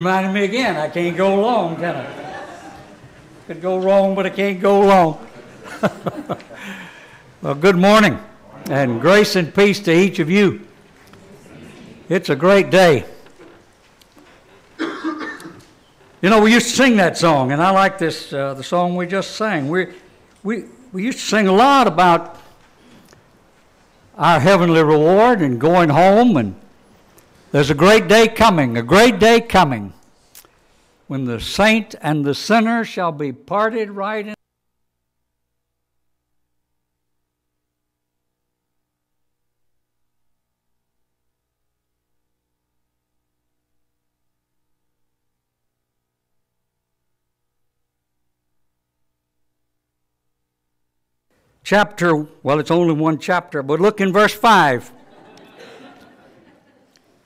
Reminded me again, I can't go long, can I? Could go wrong, but I can't go long. Well, good morning, and grace and peace to each of you. It's a great day. You know, we used to sing that song, and I like this, the song we just sang. We used to sing a lot about our heavenly reward and going home, and there's a great day coming, when the saint and the sinner shall be parted right in. Chapter, well, it's only one chapter, but look in verse 5.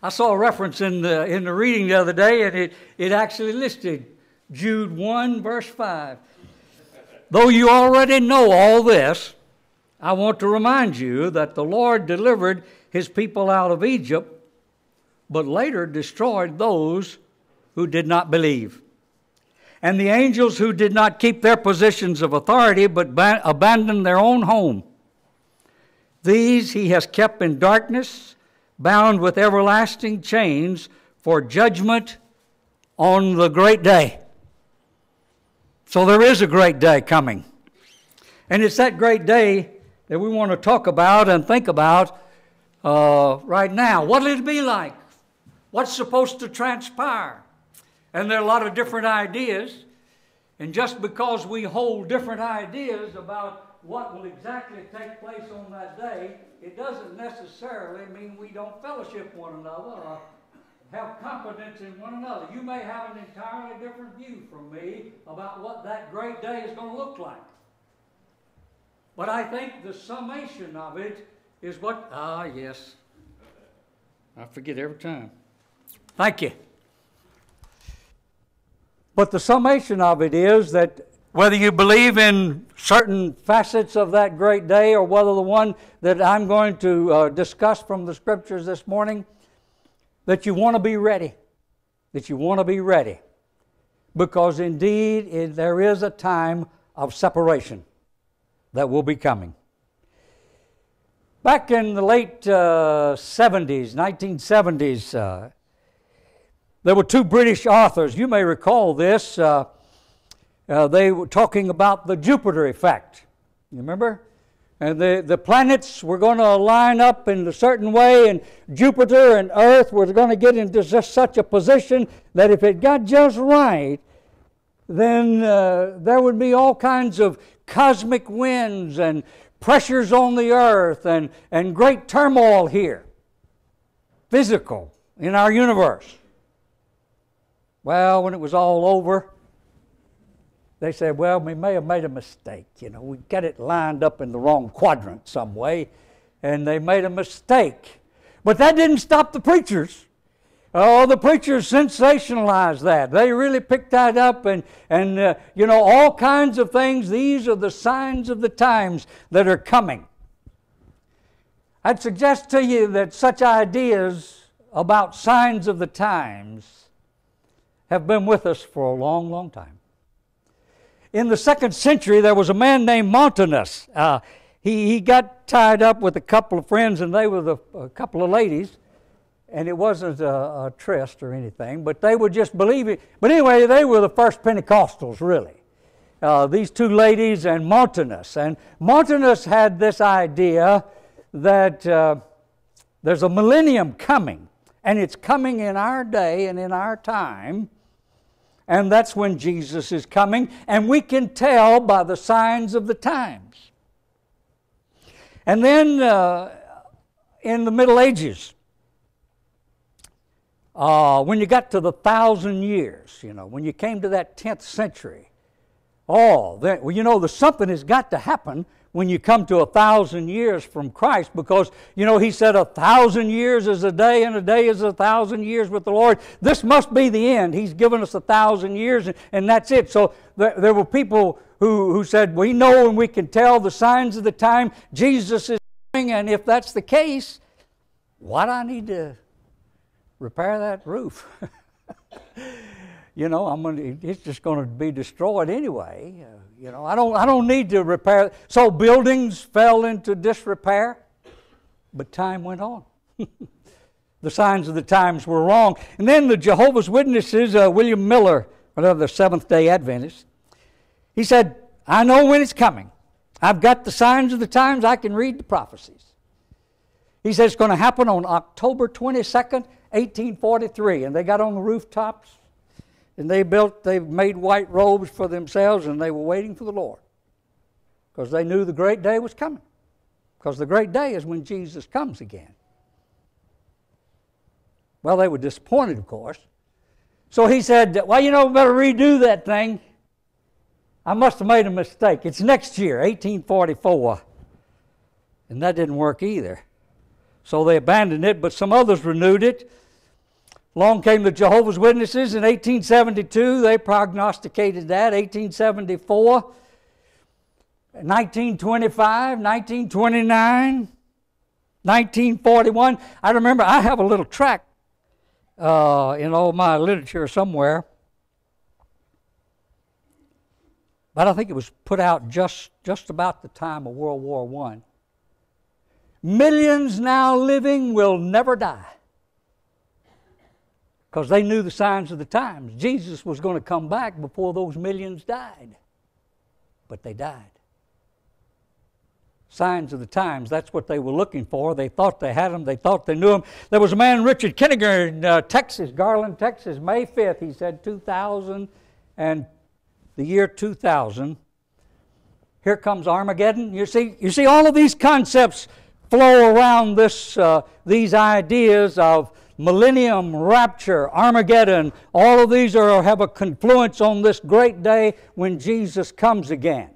I saw a reference in the reading the other day, and it actually listed Jude 1, verse 5. Though you already know all this, I want to remind you that the Lord delivered his people out of Egypt, but later destroyed those who did not believe. And the angels who did not keep their positions of authority, but abandoned their own home. These he has kept in darkness, bound with everlasting chains for judgment on the great day. So there is a great day coming. And it's that great day that we want to talk about and think about right now. What will it be like? What's supposed to transpire? And there are a lot of different ideas. And just because we hold different ideas about what will exactly take place on that day, it doesn't necessarily mean we don't fellowship one another or have confidence in one another. You may have an entirely different view from me about what that great day is going to look like. But I think the summation of it is what, yes. I forget every time. Thank you. But the summation of it is that whether you believe in certain facets of that great day or whether the one that I'm going to discuss from the Scriptures this morning, that you want to be ready. That you want to be ready. Because indeed there is a time of separation that will be coming. Back in the late 1970s, there were two British authors. You may recall this. They were talking about the Jupiter effect. You remember? And the planets were going to line up in a certain way, and Jupiter and Earth were going to get into just such a position that if it got just right, then there would be all kinds of cosmic winds and pressures on the Earth and great turmoil here, physical, in our universe. Well, when it was all over, they said, well, we may have made a mistake. You know, we got it lined up in the wrong quadrant some way, and they made a mistake. But that didn't stop the preachers. Oh, the preachers sensationalized that. They really picked that up and you know, all kinds of things. These are the signs of the times that are coming. I'd suggest to you that such ideas about signs of the times have been with us for a long, long time. In the 2nd century, there was a man named Montanus. He got tied up with a couple of friends, and they were a couple of ladies, and it wasn't a tryst or anything, but they would just believe it. But anyway, they were the first Pentecostals, really. These two ladies and Montanus. And Montanus had this idea that there's a millennium coming, and it's coming in our day and in our time. And that's when Jesus is coming, and we can tell by the signs of the times. And then in the Middle Ages, when you got to the 1,000 years, you know, when you came to that 10th century, you know, something has got to happen when you come to 1,000 years from Christ, because, you know, he said 1,000 years is a day and a day is 1,000 years with the Lord. This must be the end. He's given us 1,000 years and that's it. So there were people who said, we know and we can tell the signs of the time. Jesus is coming, and if that's the case, why do I need to repair that roof? it's just going to be destroyed anyway. I don't need to repair. So buildings fell into disrepair, but time went on. The signs of the times were wrong. And then the Jehovah's Witnesses, William Miller, another Seventh-day Adventist, he said, I know when it's coming. I've got the signs of the times. I can read the prophecies. He says it's going to happen on October 22nd, 1843. And they got on the rooftops, and they made white robes for themselves, and they were waiting for the Lord, because they knew the great day was coming. Because the great day is when Jesus comes again. Well, they were disappointed, of course. So he said, well, we better redo that thing. I must have made a mistake. It's next year, 1844. And that didn't work either. So they abandoned it, but some others renewed it. Along came the Jehovah's Witnesses in 1872. They prognosticated that. 1874, 1925, 1929, 1941. I remember I have a little tract in all my literature somewhere, but I think it was put out just about the time of World War I. Millions now living will never die, because they knew the signs of the times. Jesus was going to come back before those millions died, but they died. Signs of the times, that's what they were looking for. They thought they had them. They thought they knew them. There was a man, Richard Kinninger, in Texas, Garland, Texas, May 5th. He said 2000, and the year 2000, here comes Armageddon. You see all of these concepts flow around these ideas of millennium, rapture, Armageddon. All of these have a confluence on this great day when Jesus comes again.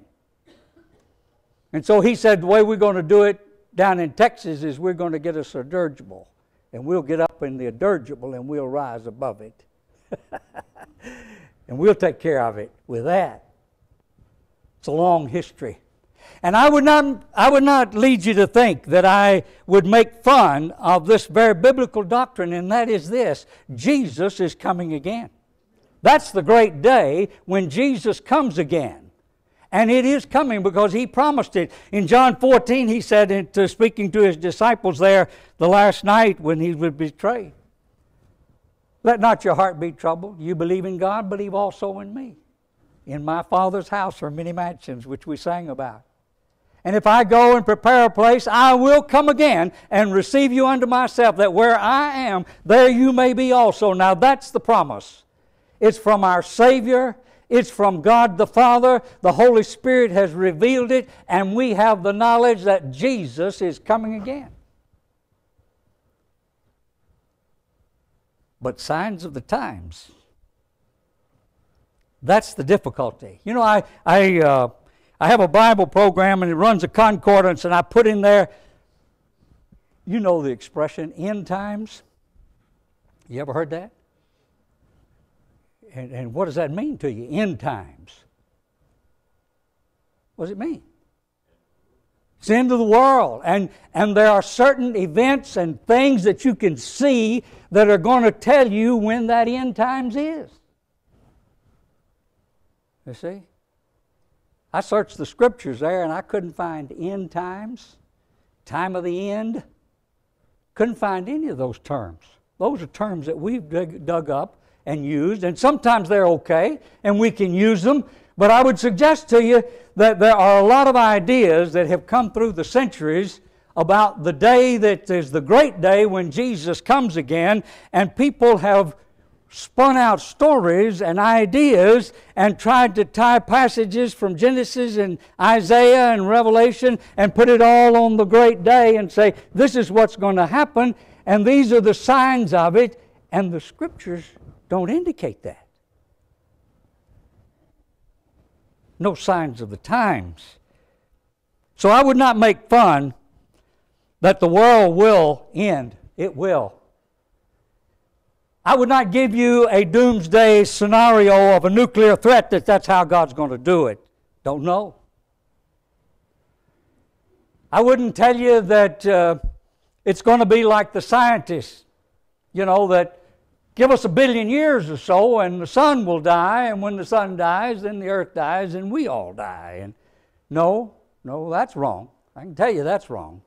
And so he said the way we're going to do it down in Texas is we're going to get us a dirigible. And we'll get up in the dirigible and we'll rise above it. And we'll take care of it with that. It's a long history. And I would not lead you to think that I would make fun of this very biblical doctrine, and that is this: Jesus is coming again. That's the great day when Jesus comes again. And it is coming because he promised it. In John 14, he said, speaking to his disciples there the last night when he was betrayed, let not your heart be troubled. You believe in God, believe also in me. In my Father's house are many mansions, which we sang about. And if I go and prepare a place, I will come again and receive you unto myself, that where I am, there you may be also. Now that's the promise. It's from our Savior. It's from God the Father. The Holy Spirit has revealed it, and we have the knowledge that Jesus is coming again. But signs of the times, that's the difficulty. I have a Bible program, and it runs a concordance, and I put in there, the expression, end times. You ever heard that? And what does that mean to you, end times? What does it mean? It's the end of the world. And there are certain events and things that you can see that are going to tell you when that end times is. You see? I searched the scriptures there and I couldn't find end times, time of the end. Couldn't find any of those terms. Those are terms that we've dug up and used, and sometimes they're okay, and we can use them, but I would suggest to you that there are a lot of ideas that have come through the centuries about the day that is the great day when Jesus comes again, and people have spun out stories and ideas and tried to tie passages from Genesis and Isaiah and Revelation and put it all on the great day and say, this is what's going to happen, and these are the signs of it, and the Scriptures don't indicate that. No signs of the times. So I would not make fun that the world will end. It will. I would not give you a doomsday scenario of a nuclear threat that's how God's going to do it. Don't know. I wouldn't tell you that it's going to be like the scientists, that Give us 1 billion years or so, and the sun will die, and when the sun dies, then the earth dies, and we all die. And no, that's wrong. I can tell you that's wrong.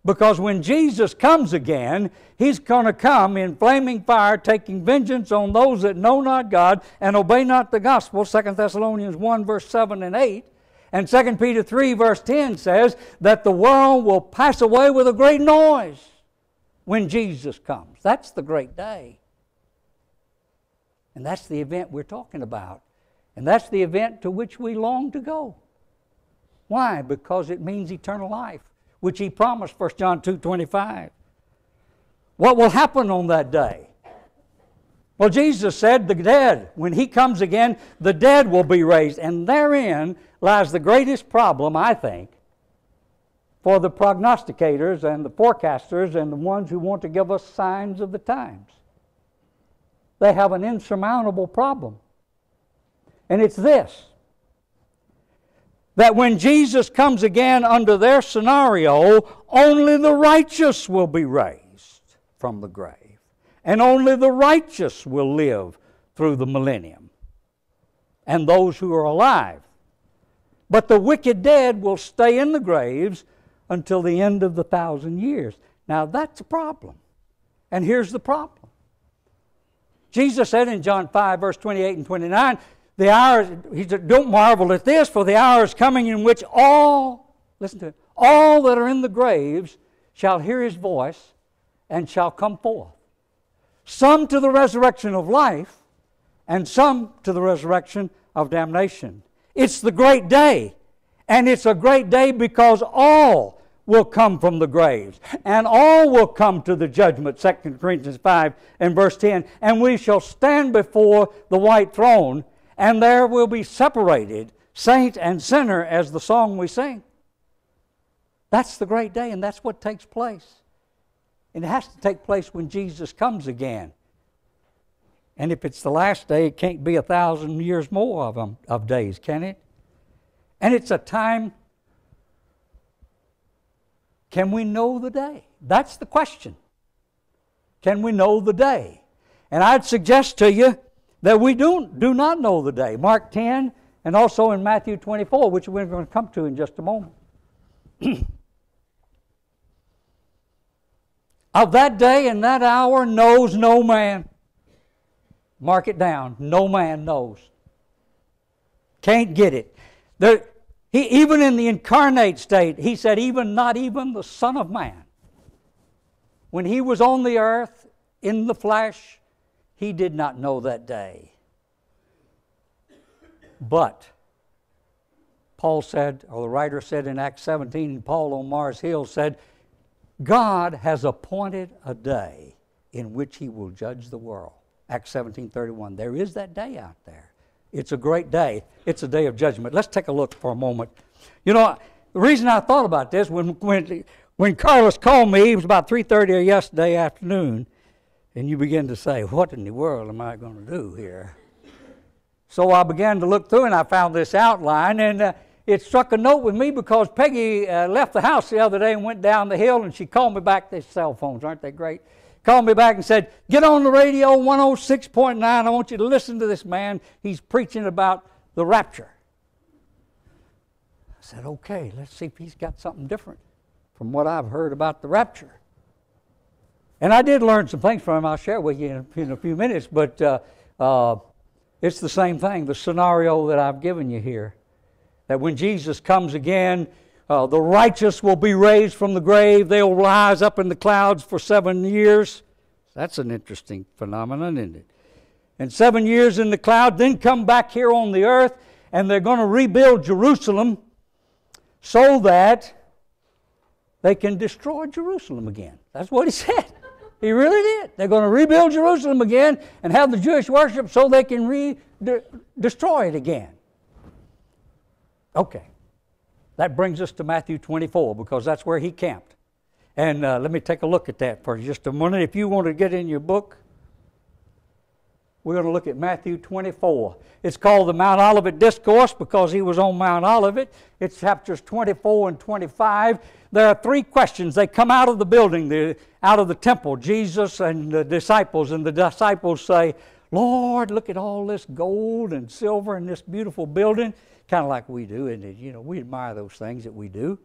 Because when Jesus comes again, He's going to come in flaming fire, taking vengeance on those that know not God and obey not the gospel. 2 Thessalonians 1, verse 7 and 8. And 2 Peter 3, verse 10 says that the world will pass away with a great noise when Jesus comes. That's the great day. And that's the event we're talking about. And that's the event to which we long to go. Why? Because it means eternal life, which He promised, 1 John 2:25. What will happen on that day? Well, Jesus said the dead, when He comes again, the dead will be raised. And therein lies the greatest problem, I think, for the prognosticators and the forecasters and the ones who want to give us signs of the times. They have an insurmountable problem. And it's this: that when Jesus comes again under their scenario, only the righteous will be raised from the grave. And only the righteous will live through the millennium. And those who are alive. But the wicked dead will stay in the graves until the end of the 1,000 years. Now that's a problem. And here's the problem. Jesus said in John 5, verse 28 and 29, the hour, He said, don't marvel at this, for the hour is coming in which all, listen to it, all that are in the graves shall hear His voice and shall come forth. Some to the resurrection of life, and some to the resurrection of damnation. It's the great day, and it's a great day because all will come from the graves, and all will come to the judgment, 2 Corinthians 5 and verse 10, and we shall stand before the white throne, and there will be separated saint and sinner, as the song we sing. That's the great day, and that's what takes place. And it has to take place when Jesus comes again. And if it's the last day, it can't be 1,000 years more of days, can it? And it's a time. Can we know the day? That's the question. Can we know the day? And I'd suggest to you that we do not know the day. Mark 10 and also in Matthew 24, which we're going to come to in just a moment. Of that day and that hour knows no man. Mark it down. No man knows. Can't get it. Even in the incarnate state, He said, not even the Son of Man. When He was on the earth, in the flesh, He did not know that day. But, Paul said, or the writer said in Acts 17, and Paul on Mars Hill said, God has appointed a day in which He will judge the world. Acts 17:31. There is that day out there. It's a great day. It's a day of judgment. Let's take a look for a moment. You know, the reason I thought about this, when Carlos called me, it was about 3:30 yesterday afternoon, and you begin to say, what in the world am I going to do here? So I began to look through, and I found this outline, and it struck a note with me because Peggy left the house the other day and went down the hill, and she called me back. These cell phones, aren't they great? Called me back and said, get on the radio, 106.9. I want you to listen to this man. He's preaching about the rapture. I said, okay, let's see if he's got something different from what I've heard about the rapture. And I did learn some things from him. I'll share with you in a few minutes, but it's the same thing, the scenario that I've given you here. That when Jesus comes again, the righteous will be raised from the grave. They'll rise up in the clouds for 7 years. That's an interesting phenomenon, isn't it? And 7 years in the cloud, then come back here on the earth, and they're going to rebuild Jerusalem so that they can destroy Jerusalem again. That's what He said. He really did. They're going to rebuild Jerusalem again and have the Jewish worship so they can destroy it again. Okay. That brings us to Matthew 24 because that's where He camped. And let me take a look at that for just a minute. If you want to get in your book, We're going to look at Matthew 24. It's called the Mount Olivet Discourse because he was on Mount Olivet. It's chapters 24 and 25. There are three questions. They come out of the building, out of the temple, Jesus and the disciples. And the disciples say, Lord, look at all this gold and silver in this beautiful building. Kind of like we do, isn't it? You know, we admire those things that we do.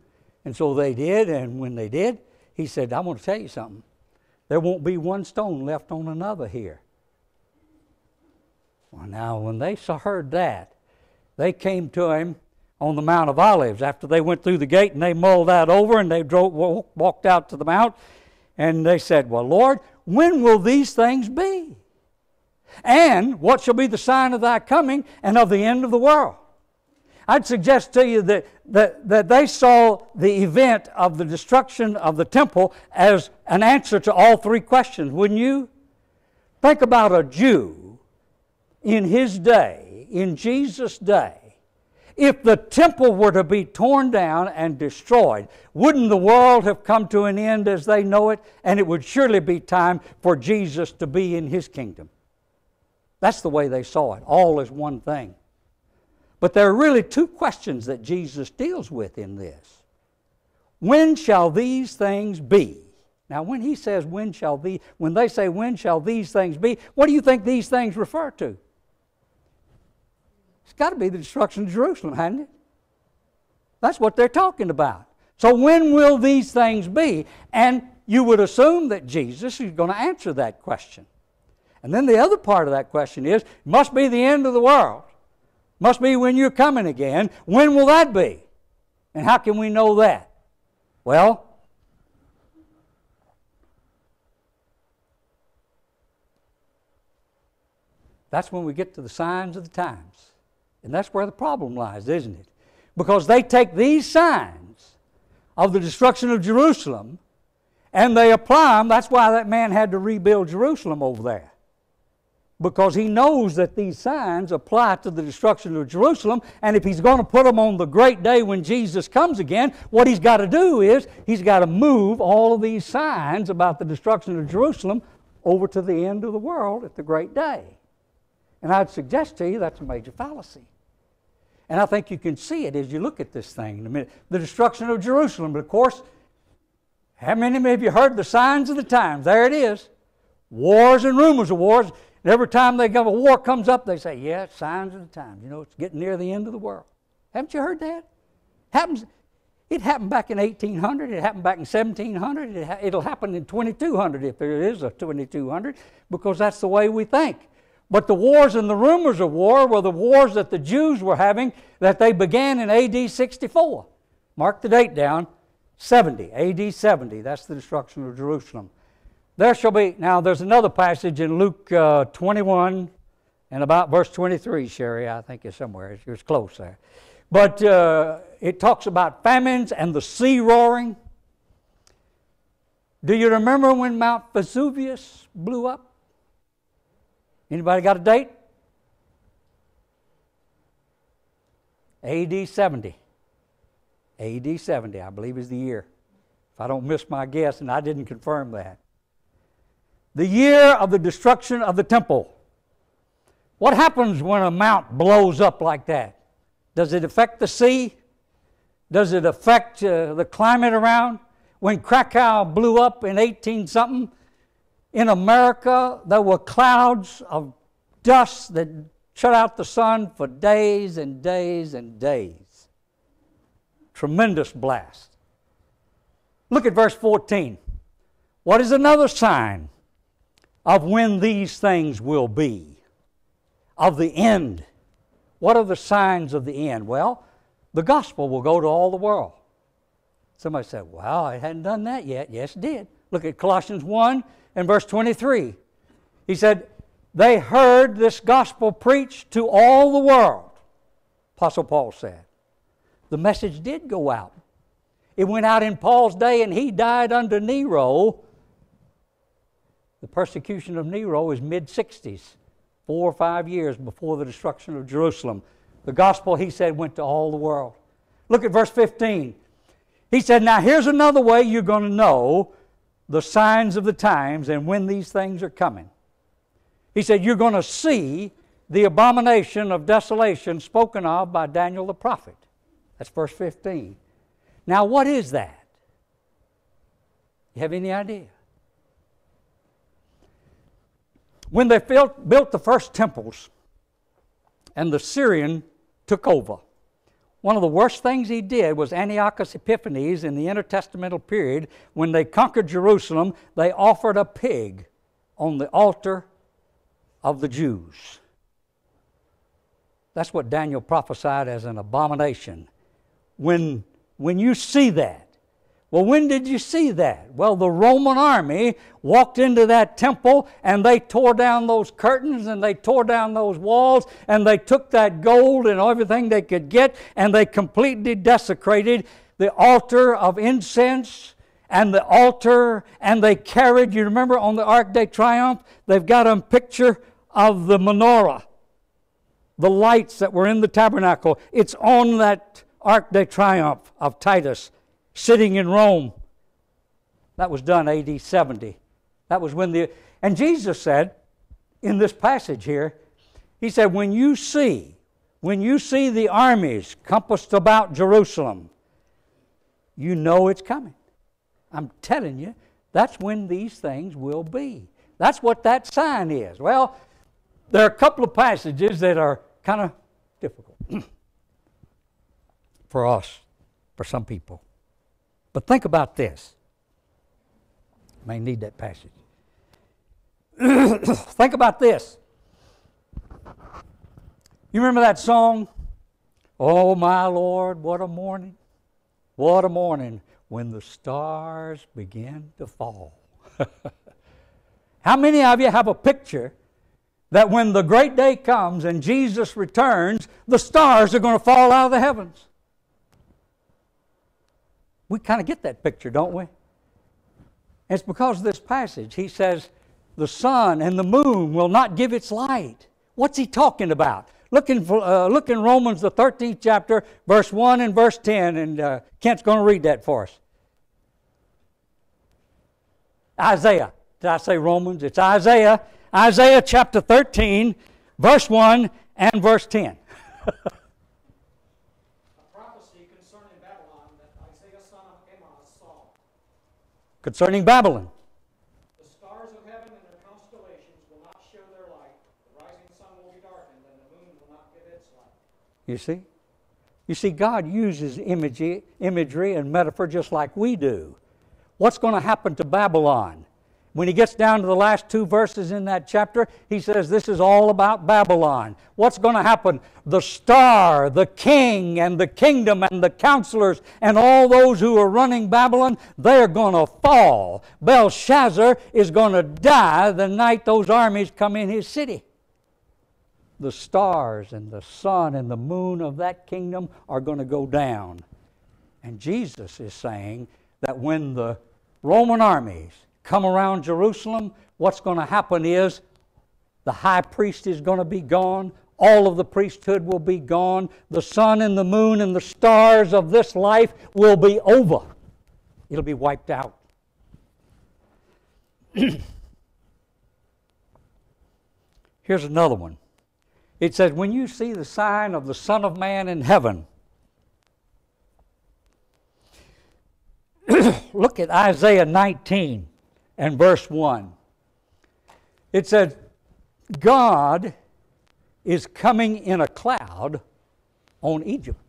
And so they did, and when they did, he said, I want to tell you something. There won't be one stone left on another here. Well, now, when they heard that, they came to him on the Mount of Olives after they went through the gate and they mulled that over and they walked out to the mount and they said, well, Lord, when will these things be? And what shall be the sign of thy coming and of the end of the world? I'd suggest to you that they saw the event of the destruction of the temple as an answer to all three questions, wouldn't you? Think about a Jew in his day, in Jesus' day. If the temple were to be torn down and destroyed, wouldn't the world have come to an end as they know it? And it would surely be time for Jesus to be in his kingdom. That's the way they saw it, all as one thing. But there are really two questions that Jesus deals with in this. When shall these things be? Now, when he says, when they say, when shall these things be, what do you think these things refer to? It's got to be the destruction of Jerusalem, hasn't it? That's what they're talking about. So when will these things be? And you would assume that Jesus is going to answer that question. And then the other part of that question is, it must be the end of the world. Must be when you're coming again. When will that be? And how can we know that? Well, that's when we get to the signs of the times. And that's where the problem lies, isn't it? Because they take these signs of the destruction of Jerusalem and they apply them. That's why that man had to rebuild Jerusalem over there. Because he knows that these signs apply to the destruction of Jerusalem, and if he's going to put them on the great day when Jesus comes again, what he's got to do is he's got to move all of these signs about the destruction of Jerusalem over to the end of the world at the great day. And I'd suggest to you that's a major fallacy. And I think you can see it as you look at this thing in a minute. The destruction of Jerusalem, but of course, how many of you heard the signs of the times? There it is. Wars and rumors of wars. And every time a war comes up, they say, yeah, it's signs of the times. You know, it's getting near the end of the world. Haven't you heard that? It happened back in 1800. It happened back in 1700. It'll happen in 2200 if there is a 2200, because that's the way we think. But the wars and the rumors of war were the wars that the Jews were having, that they began in A.D. 64. Mark the date down, 70, A.D. 70. That's the destruction of Jerusalem. There shall be, now there's another passage in Luke 21 and about verse 23, Sherry, I think is somewhere. It's close there. But it talks about famines and the sea roaring. Do you remember when Mount Vesuvius blew up? Anybody got a date? A.D. 70. A.D. 70, I believe, is the year. If I don't miss my guess, and I didn't confirm that. The year of the destruction of the temple. What happens when a mount blows up like that? Does it affect the sea? Does it affect the climate around? When Krakow blew up in 18-something, in America, there were clouds of dust that shut out the sun for days and days and days. Tremendous blast. Look at verse 14. What is another sign of when these things will be? Of the end. What are the signs of the end? Well, the gospel will go to all the world. Somebody said, well, it hadn't done that yet. Yes, it did. Look at Colossians 1 and verse 23. He said, they heard this gospel preached to all the world. Apostle Paul said. The message did go out. It went out in Paul's day, and he died under Nero. The persecution of Nero is mid-60s, 4 or 5 years before the destruction of Jerusalem. The gospel, he said, went to all the world. Look at verse 15. He said, now here's another way you're going to know the signs of the times and when these things are coming. He said, you're going to see the abomination of desolation spoken of by Daniel the prophet. That's verse 15. Now, what is that? You have any idea? When they built the first temples and the Syrian took over, one of the worst things he did was Antiochus Epiphanes in the intertestamental period. When they conquered Jerusalem, they offered a pig on the altar of the Jews. That's what Daniel prophesied as an abomination. When you see that, well, when did you see that? Well, the Roman army walked into that temple and they tore down those curtains and they tore down those walls and they took that gold and everything they could get and they completely desecrated the altar of incense and the altar, and they carried, you remember on the Arc de Triomphe, they've got a picture of the menorah, the lights that were in the tabernacle. It's on that Arc de Triomphe of Titus, sitting in Rome. That was done AD 70. That was when and Jesus said in this passage here, he said, when you see the armies compassed about Jerusalem, you know it's coming. I'm telling you, that's when these things will be. That's what that sign is. Well, there are a couple of passages that are kind of difficult for us, for some people. But think about this. You may need that passage. Think about this. You remember that song? Oh, my Lord, what a morning when the stars begin to fall. How many of you have a picture that when the great day comes and Jesus returns, the stars are going to fall out of the heavens? We kind of get that picture, don't we? And it's because of this passage. He says, the sun and the moon will not give its light. What's he talking about? Look in Romans, the 13th chapter, verse 1 and verse 10, and Kent's going to read that for us. Isaiah. Did I say Romans? It's Isaiah. Isaiah chapter 13, verse 1 and verse 10. Concerning Babylon. The stars of heaven and their constellations will not show their light. The rising sun will be darkened, and the moon will not give its light. You see? You see, God uses imagery and metaphor just like we do. What's going to happen to Babylon? When he gets down to the last two verses in that chapter, he says this is all about Babylon. What's going to happen? The star, the king, and the kingdom, and the counselors, and all those who are running Babylon, they're going to fall. Belshazzar is going to die the night those armies come in his city. The stars and the sun and the moon of that kingdom are going to go down. And Jesus is saying that when the Roman armies come around Jerusalem, what's going to happen is the high priest is going to be gone. All of the priesthood will be gone. The sun and the moon and the stars of this life will be over. It'll be wiped out. Here's another one. It says, when you see the sign of the Son of Man in heaven, look at Isaiah 19. And verse 1. It says, God is coming in a cloud on Egypt.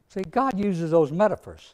See, God uses those metaphors.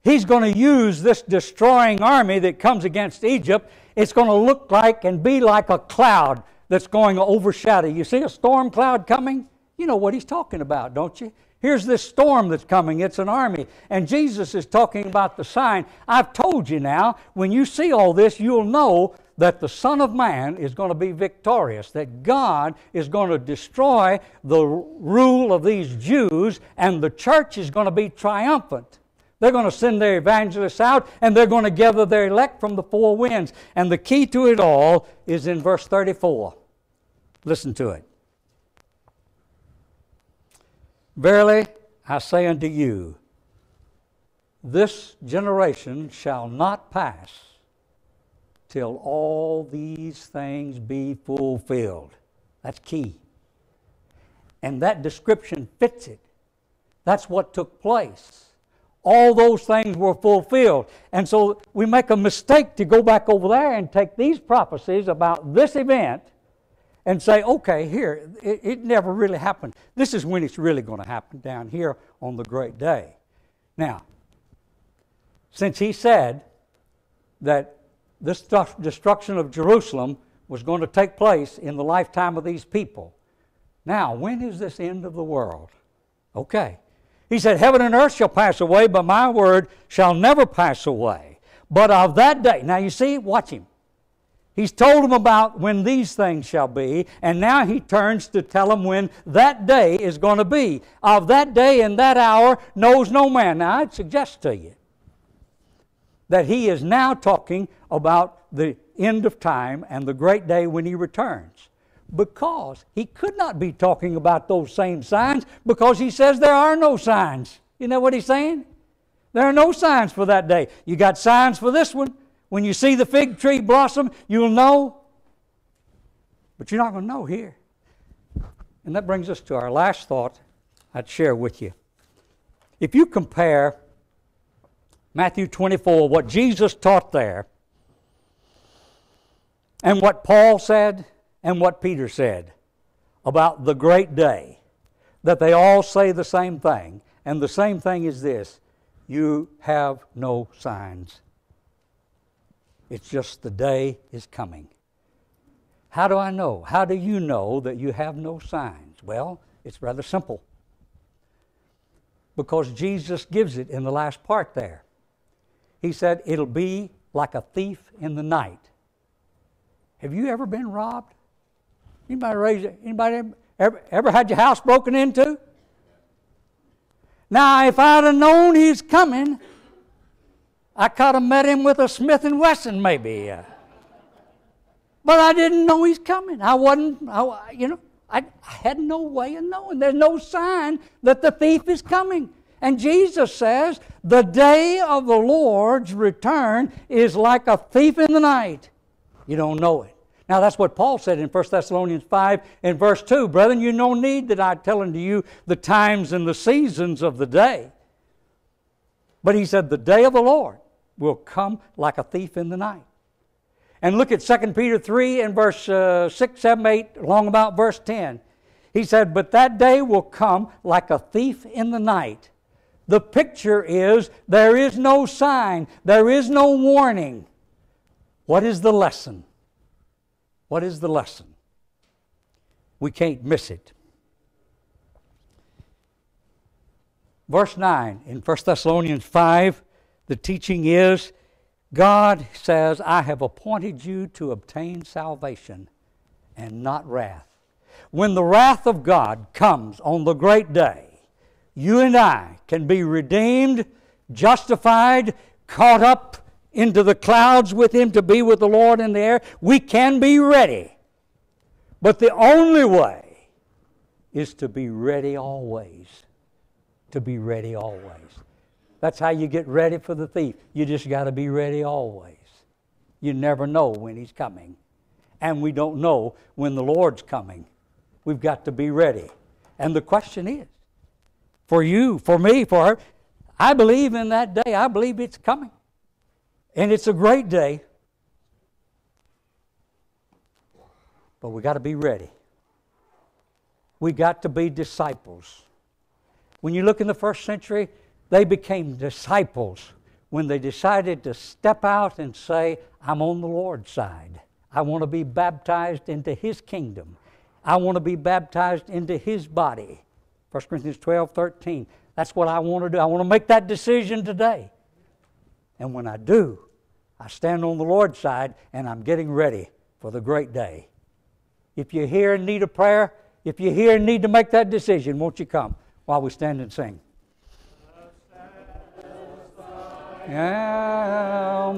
He's going to use this destroying army that comes against Egypt. It's going to look like and be like a cloud that's going to overshadow. You see a storm cloud coming? You know what he's talking about, don't you? Here's this storm that's coming. It's an army. And Jesus is talking about the sign. I've told you now, when you see all this, you'll know that the Son of Man is going to be victorious, that God is going to destroy the rule of these Jews, and the church is going to be triumphant. They're going to send their evangelists out, and they're going to gather their elect from the four winds. And the key to it all is in verse 34. Listen to it. Verily, I say unto you, this generation shall not pass till all these things be fulfilled. That's key. And that description fits it. That's what took place. All those things were fulfilled. And so we make a mistake to go back over there and take these prophecies about this event and say, okay, here, it never really happened. This is when it's really going to happen, down here on the great day. Now, since he said that this destruction of Jerusalem was going to take place in the lifetime of these people, now, when is this end of the world? Okay. He said, heaven and earth shall pass away, but my word shall never pass away. But of that day, now you see, watch him. He's told them about when these things shall be, and now he turns to tell them when that day is going to be. Of that day and that hour knows no man. Now, I'd suggest to you that he is now talking about the end of time and the great day when he returns. Because he could not be talking about those same signs, because he says there are no signs. You know what he's saying? There are no signs for that day. You got signs for this one. When you see the fig tree blossom, you'll know. But you're not going to know here. And that brings us to our last thought I'd share with you. If you compare Matthew 24, what Jesus taught there, and what Paul said, and what Peter said about the great day, that they all say the same thing. And the same thing is this: you have no signs. It's just the day is coming. How do I know? How do you know that you have no signs? Well, it's rather simple. Because Jesus gives it in the last part there. He said, it'll be like a thief in the night. Have you ever been robbed? Anybody ever had your house broken into? Now, if I'd have known he's coming, I could have met him with a Smith & Wesson maybe. But I didn't know he's coming. I had no way of knowing. There's no sign that the thief is coming. And Jesus says, the day of the Lord's return is like a thief in the night. You don't know it. Now, that's what Paul said in 1 Thessalonians 5 and verse 2. Brethren, you no need that I tell unto you the times and the seasons of the day. But he said, the day of the Lord will come like a thief in the night. And look at 2 Peter 3 and verse 6, 7, 8, along about verse 10. He said, but that day will come like a thief in the night. The picture is there is no sign, there is no warning. What is the lesson? What is the lesson? We can't miss it. Verse 9 in 1 Thessalonians 5, the teaching is, God says, I have appointed you to obtain salvation and not wrath. When the wrath of God comes on the great day, you and I can be redeemed, justified, caught up into the clouds with Him to be with the Lord in the air. We can be ready. But the only way is to be ready always. To be ready always. That's how you get ready for the thief. You just got to be ready always. You never know when he's coming. And we don't know when the Lord's coming. We've got to be ready. And the question is, for you, for me, for her, I believe in that day. I believe it's coming. And it's a great day. But we got to be ready. We got to be disciples. When you look in the first century, they became disciples when they decided to step out and say, I'm on the Lord's side. I want to be baptized into His kingdom. I want to be baptized into His body. 1 Corinthians 12, 13. That's what I want to do. I want to make that decision today. And when I do, I stand on the Lord's side and I'm getting ready for the great day. If you're here in need of prayer, if you're here in need to make that decision, won't you come while we stand and sing? Yeah,